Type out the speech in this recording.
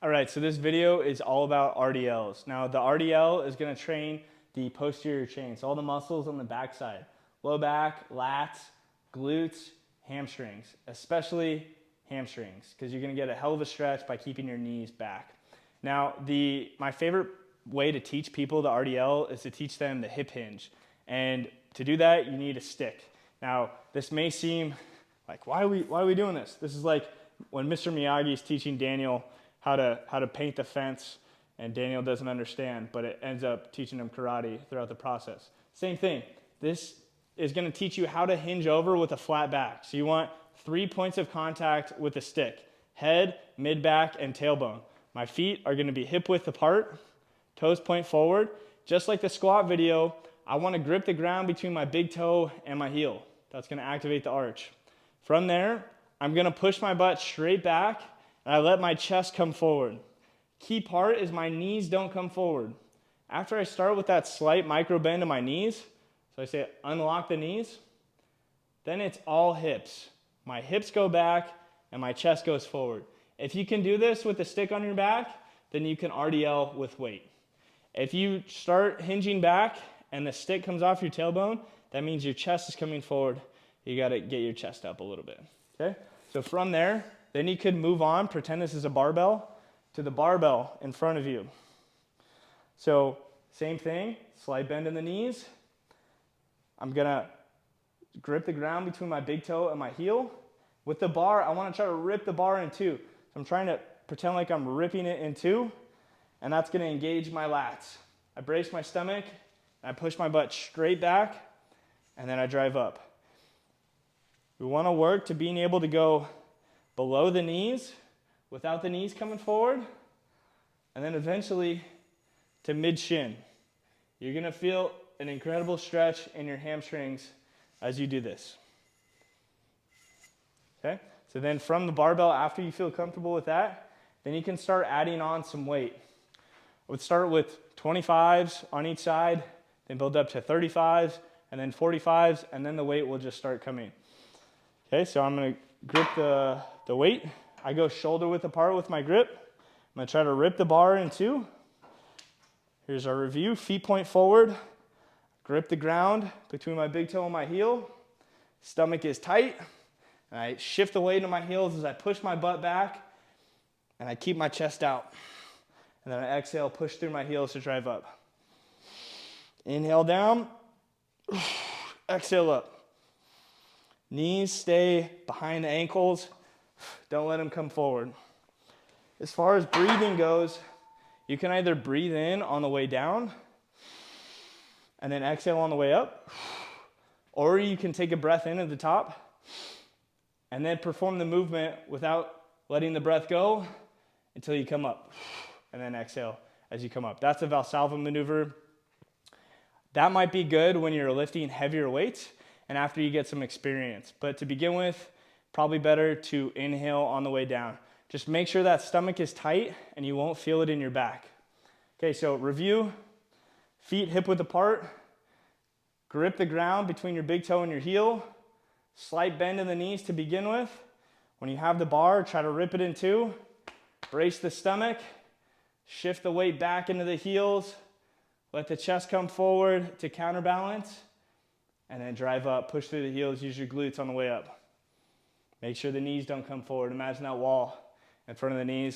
All right, so this video is all about RDLs. Now the RDL is gonna train the posterior chain, so all the muscles on the backside, low back, lats, glutes, hamstrings, especially hamstrings, because you're gonna get a hell of a stretch by keeping your knees back. Now my favorite way to teach people the RDL is to teach them the hip hinge. And to do that, you need a stick. Now, this may seem like, why are we doing this? This is like when Mr. Miyagi is teaching Daniel how to paint the fence, and Daniel doesn't understand, but it ends up teaching him karate throughout the process. Same thing. This is going to teach you how to hinge over with a flat back. So you want 3 points of contact with the stick: head, mid back, and tailbone. My feet are going to be hip width apart, toes point forward. Just like the squat video, I want to grip the ground between my big toe and my heel. That's going to activate the arch. From there, I'm going to push my butt straight back, and I let my chest come forward. Key part is my knees don't come forward. After I start with that slight micro bend of my knees, so I say unlock the knees, then it's all hips. My hips go back and my chest goes forward. If you can do this with the stick on your back, then you can RDL with weight. If you start hinging back and the stick comes off your tailbone, that means your chest is coming forward. You gotta get your chest up a little bit, okay? So from there, then you could move on, pretend this is a barbell, to the barbell in front of you. So same thing, slight bend in the knees. I'm gonna grip the ground between my big toe and my heel. With the bar, I wanna try to rip the bar in two. So I'm trying to pretend like I'm ripping it in two, and that's gonna engage my lats. I brace my stomach, and I push my butt straight back, and then I drive up. We wanna work to being able to go below the knees without the knees coming forward, and then eventually to mid shin. You're gonna feel an incredible stretch in your hamstrings as you do this. Okay, so then from the barbell, after you feel comfortable with that, then you can start adding on some weight. I would start with 25s on each side, then build up to 35s, and then 45s, and then the weight will just start coming. Okay, so I'm gonna grip the weight. I go shoulder width apart with my grip. I'm gonna try to rip the bar in two. Here's our review. Feet point forward, grip the ground between my big toe and my heel. Stomach is tight, and I shift the weight into my heels as I push my butt back, and I keep my chest out. And then I exhale, push through my heels to drive up. Inhale down, exhale up. Knees stay behind the ankles. Don't let them come forward. As far as breathing goes, you can either breathe in on the way down and then exhale on the way up, or you can take a breath in at the top and then perform the movement without letting the breath go until you come up, and then exhale as you come up. That's a Valsalva maneuver. That might be good when you're lifting heavier weights and after you get some experience. But to begin with, probably better to inhale on the way down. Just make sure that stomach is tight and you won't feel it in your back. Okay, so review. Feet hip width apart. Grip the ground between your big toe and your heel. Slight bend in the knees to begin with. When you have the bar, try to rip it in two. Brace the stomach. Shift the weight back into the heels. Let the chest come forward to counterbalance. And then drive up, push through the heels, use your glutes on the way up. Make sure the knees don't come forward. Imagine that wall in front of the knees.